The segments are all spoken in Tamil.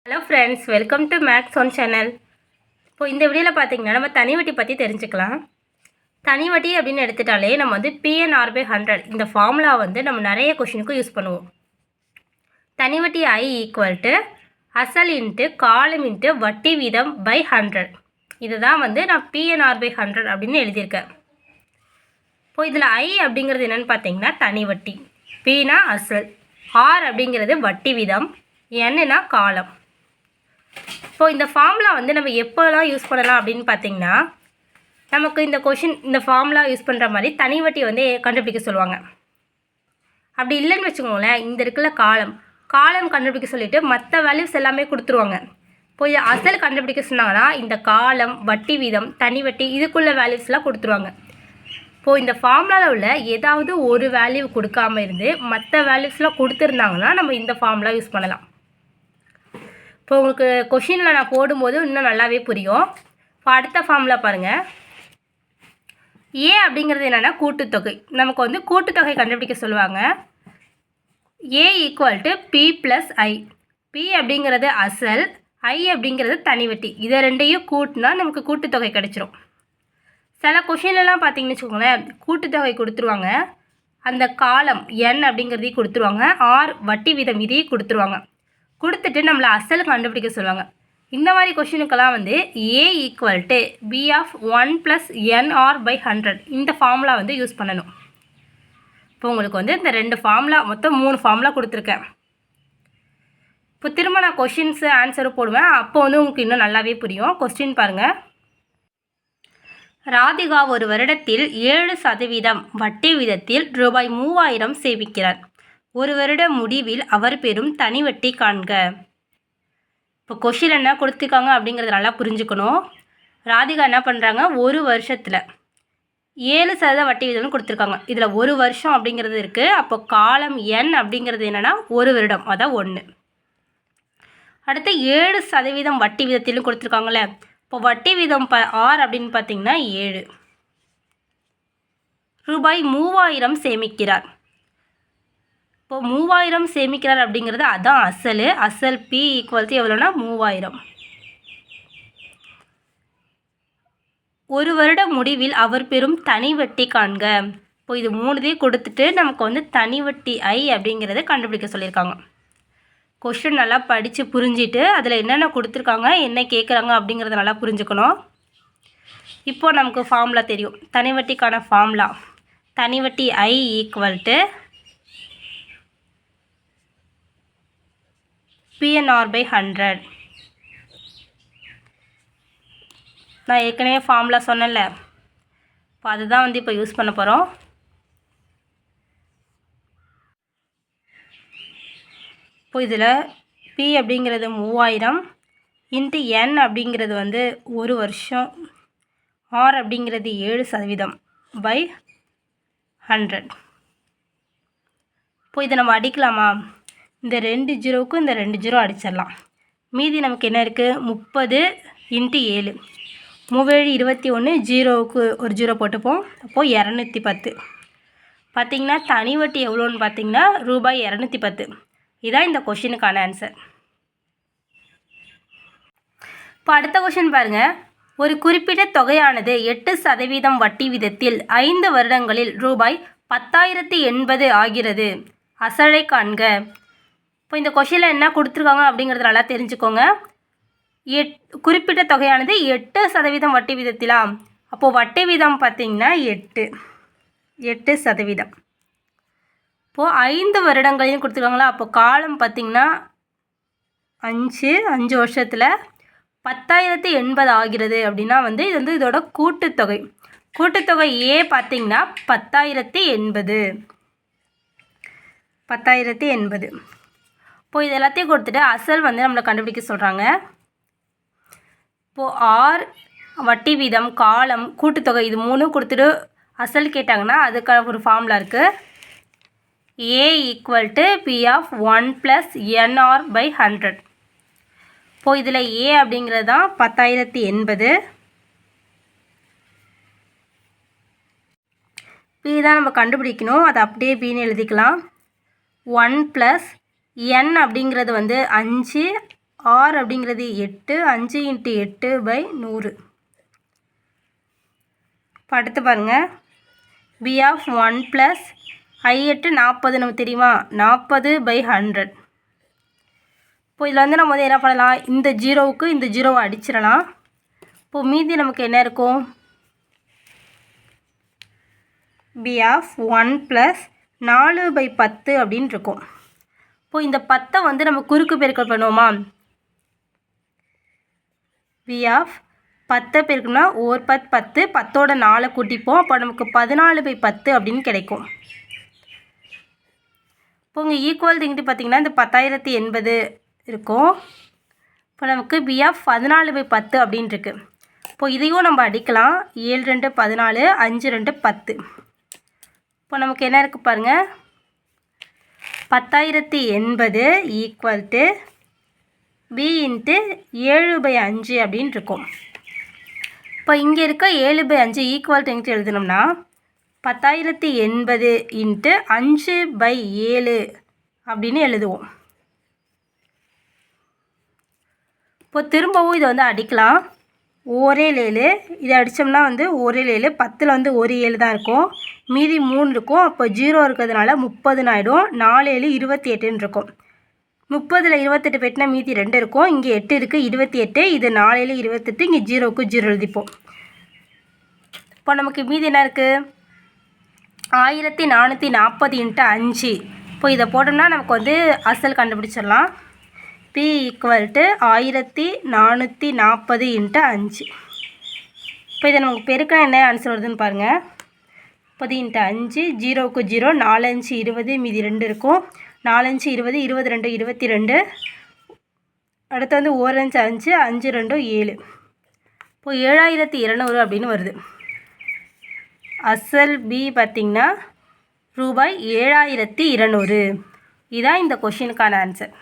Hello friends, welcome to Max one channel. இப்போ இந்த வீடியோவில் பார்த்தீங்கன்னா நம்ம தனி வட்டி பற்றி தெரிஞ்சுக்கலாம். தனி வட்டி அப்படின்னு எடுத்துட்டாலே நம்ம வந்து PNR/100 இந்த ஃபார்முலா வந்து நம்ம நிறைய கொஷினுக்கு யூஸ் பண்ணுவோம். தனி வட்டி I ஈக்குவல் அசல் இன்ட்டு காலம் இன்ட்டு வட்டி வீதம் பை 100. இதுதான் வந்து நான் PNR/100 அப்படின்னு எழுதியிருக்கேன். இப்போ இதில் I அப்படிங்கிறது என்னென்னு பார்த்தீங்கன்னா தனி வட்டி, Pனா அசல், R அப்படிங்கிறது வட்டி வீதம், Nனா காலம். இப்போ இந்த ஃபார்முலா வந்து நம்ம எப்போலாம் யூஸ் பண்ணலாம் அப்படின்னு பார்த்தீங்கன்னா, நமக்கு இந்த ஃபார்முலா யூஸ் பண்ணுற மாதிரி தனி வட்டி வந்து கண்டுபிடிக்க சொல்லுவாங்க. அப்படி இல்லைன்னு வச்சுக்கோங்களேன், இந்த இருக்கிற காலம் கண்டுபிடிக்க சொல்லிவிட்டு மற்ற வேல்யூஸ் எல்லாமே கொடுத்துருவாங்க. இப்போ அசல் கண்டுபிடிக்க சொன்னாங்கன்னா இந்த காலம், வட்டி வீதம், தனி வட்டி இதுக்குள்ள வேல்யூஸ்லாம் கொடுத்துருவாங்க. இப்போது இந்த ஃபார்முலாவில் உள்ள ஏதாவது ஒரு வேல்யூ கொடுக்காம இருந்து மற்ற வேல்யூஸ்லாம் கொடுத்துருந்தாங்கன்னா நம்ம இந்த ஃபார்முலா யூஸ் பண்ணலாம். இப்போ உங்களுக்கு கொஷினில் நான் போடும்போது இன்னும் நல்லாவே புரியும். இப்போ அடுத்த ஃபார்முலா பாருங்கள். ஏ அப்படிங்கிறது என்னென்னா கூட்டுத்தொகை. நமக்கு வந்து கூட்டுத்தொகை கண்டுபிடிக்க சொல்லுவாங்க. A equal to P plus I. P அப்படிங்கிறது அசல், ஐ அப்படிங்கிறது தனி வட்டி. இதை ரெண்டையும் கூட்டினா நமக்கு கூட்டுத்தொகை கிடச்சிரும். சில கொஷின்லாம் பார்த்தீங்கன்னு வச்சுக்கோங்களேன், கூட்டுத்தொகை கொடுத்துருவாங்க, அந்த காலம் என் அப்படிங்கிறதையும் கொடுத்துருவாங்க, ஆர் வட்டி வீதம் இதையும் கொடுத்துட்டு நம்மளை அசல் கண்டுபிடிக்க சொல்லுவாங்க. இந்த மாதிரி கொஷினுக்கெல்லாம் வந்து A equal to P of 1 + NR/100 இந்த ஃபார்முலா வந்து யூஸ் பண்ணணும். இப்போ உங்களுக்கு வந்து இந்த 2 ஃபார்முலா, மொத்தம் 3 ஃபார்முலா கொடுத்துருக்கேன். இப்போ திரும்ப நான் கொஷின்ஸு ஆன்சரும் போடுவேன். அப்போ வந்து உங்களுக்கு இன்னும் நல்லாவே புரியும். கொஸ்டின் பாருங்கள். ராதிகா ஒரு வருடத்தில் 7% வட்டி வீதத்தில் ரூபாய் 3000 சேமிக்கிறார். ஒரு வருட முடிவில் அவர் பெறும் தனி வட்டி காண்க. இப்போ கொஷின் என்ன கொடுத்துருக்காங்க அப்படிங்கிறத நல்லா புரிஞ்சுக்கணும். ராதிகா என்ன பண்ணுறாங்க, ஒரு வருஷத்தில் 7% வட்டி வீதம்னு கொடுத்துருக்காங்க. இதில் ஒரு வருஷம் அப்படிங்கிறது இருக்குது. அப்போ காலம் என் அப்படிங்கிறது என்னென்னா ஒரு வருடம், அதான் 1. அடுத்து 7% வட்டி வீதத்திலும் கொடுத்துருக்காங்களே. இப்போ வட்டி வீதம் ஆர் அப்படின்னு பார்த்தீங்கன்னா 7. ரூபாய் 3000 சேமிக்கிறார். இப்போ 3000 சேமிக்கிறார் அப்படிங்கிறது அதான் அசல் பி ஈக்குவல் டு எவ்வளோனா 3000. ஒரு வருட முடிவில் அவர் பெறும் தனி வட்டி காண்க. இப்போ இது 3 கொடுத்துட்டு நமக்கு வந்து தனி வட்டி ஐ அப்படிங்கிறத கண்டுபிடிக்க சொல்லியிருக்காங்க. கொஸ்டின் நல்லா படித்து புரிஞ்சிட்டு அதில் என்னென்ன கொடுத்துருக்காங்க, என்ன கேட்குறாங்க அப்படிங்கிறத நல்லா புரிஞ்சுக்கணும். இப்போ நமக்கு ஃபார்முலா தெரியும். தனி வட்டிக்கான ஃபார்முலா, தனி வட்டி ஐ ஈக்குவல் டு PNR/100. நான் ஏற்கனவே ஃபார்முலா சொன்னேன்ல, இப்போ அதுதான் வந்து இப்போ யூஸ் பண்ண போகிறோம். இப்போ இதில் P அப்படிங்கிறது 3000 இன்ட்டு N அப்படிங்கிறது வந்து ஒரு வருஷம், R அப்படிங்கிறது 7% பை 100. இப்போ இதை நம்ம அடிக்கலாமா? இந்த 2 ஜீரோவுக்கும் இந்த 2 ஜீரோ அடிச்சிடலாம். மீதி நமக்கு என்ன இருக்குது, 30 இன்ட்டு 7, 37 21, ஜீரோவுக்கு ஒரு ஜீரோ போட்டுப்போம். அப்போது 210. பார்த்திங்கன்னா தனி வட்டி எவ்வளோன்னு பார்த்தீங்கன்னா ரூபாய் 210. இதுதான் இந்த கொஷினுக்கான ஆன்சர். இப்போ அடுத்த கொஷின் பாருங்கள். ஒரு குறிப்பிட்ட தொகையானது 8% வட்டி வீதத்தில் 5 வருடங்களில் ரூபாய் 10,080 ஆகிறது. அசலை காண்க. இப்போ இந்த கொஷினில் என்ன கொடுத்துருக்காங்க அப்படிங்கிறது நல்லா தெரிஞ்சுக்கோங்க. குறிப்பிட்ட தொகையானது 8% வட்டி வீதத்திலாம். அப்போது வட்டி வீதம் பார்த்திங்கன்னா 8%. இப்போது 5 வருடங்களையும் கொடுத்துருக்காங்களா. அப்போ காலம் பார்த்திங்கன்னா 5 வருஷத்தில் 10,080 ஆகிறது அப்படின்னா வந்து இது வந்து இதோட கூட்டுத்தொகை ஏ பார்த்திங்கன்னா 10,080. இப்போது இது எல்லாத்தையும் கொடுத்துட்டு அசல் வந்து நம்மளை கண்டுபிடிக்க சொல்கிறாங்க. இப்போது ஆர் வட்டி வீதம், காலம், கூட்டுத்தொகை இது 3 கொடுத்துட்டு அசல் கேட்டாங்கன்னா அதுக்கான ஒரு ஃபார்முலா இருக்குது. A equal to P of 1 + NR/100. இப்போது இதில் ஏ அப்படிங்கிறது தான் 10,080. பி தான் நம்ம கண்டுபிடிக்கணும். அதை அப்படியே பின்னு எழுதிக்கலாம். 1 + n அப்படிங்கிறது வந்து 5, ஆர் அப்படிங்கிறது 8, 5 × 8/100. இப்போ அடுத்து பாருங்கள், பி ஆஃப் 1 + I8 40 நமக்கு தெரியுமா, 40/100. இப்போ இதில் வந்து நம்ம வந்து என்ன பண்ணலாம், இந்த ஜீரோவுக்கு இந்த ஜீரோவை அடிச்சிடலாம். இப்போது மீதி நமக்கு என்ன இருக்கும், பி ஆஃப் 1 + 4/10 அப்படின்னு இருக்கும். இப்போது இந்த 10 வந்து நம்ம குறுக்கு பெருக்கல் பண்ணுவோமா, பி ஆஃப் 10 பெருக்கணும்னா 1 × 10 10ஓட 4 கூட்டிப்போம். அப்போ நமக்கு 14/10 அப்படின்னு கிடைக்கும். இப்போ இங்கே ஈக்குவல் திங்கிட்டு பார்த்திங்கன்னா இந்த 10,080 இருக்கும். இப்போ நமக்கு பி ஆஃப் 14/10 அப்படின்னு இருக்குது. இப்போ இதையும் நம்ம அடிக்கலாம். 7 2 14, 5 2 10. இப்போ நமக்கு என்ன இருக்குது பாருங்கள், 10,080 = பி × 7/5 அப்படின்னு இருக்கும். இப்போ இங்கே இருக்க 7/5 ஈக்குவல் திங்கிட்டு எழுதணும்னா 10,080 × 5/7 அப்படின்னு எழுதுவோம். இப்போ திரும்பவும் இதை வந்து அடிக்கலாம். 1 7 இதை அடித்தோம்னா வந்து 1 7 10ல் வந்து 1 7 தான் இருக்கும், மீதி 3 இருக்கும். அப்போ 0 இருக்கிறதுனால 30 ஆகிடும். 4 7 28 இருக்கும். 30ல் 28 பெட்டினா மீதி 2 இருக்கும். இங்கே 8 இருக்குது, 28. இது 4 7 28. இங்கே 0க்கு 0 எழுதிப்போம். இப்போ நமக்கு மீதி என்ன இருக்குது, 1440 × 5. இப்போ இதை போட்டோம்னா நமக்கு வந்து அசல் கண்டுபிடிச்சிடலாம். P = 1440 × 5. இப்போ இதை நமக்கு பெருக்கினா என்ன ஆன்சர் வருதுன்னு பாருங்கள். 30 × 5, 0க்கு 0, 4 5 20, மீதி 2 இருக்கும். 4 5 20, 22 22. அடுத்து வந்து 1 5 5, 5 2 7. இப்போ 7200 அப்படின்னு வருது. அசல் பி பார்த்திங்கன்னா ரூபாய் 7200. இதுதான் இந்த கொஷினுக்கான ஆன்சர்.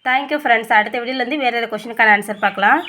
Thank you friends. அடுத்த வீடியோலேருந்து வேறு கொஷினுக்கான ஆன்சர் பார்க்கலாம்.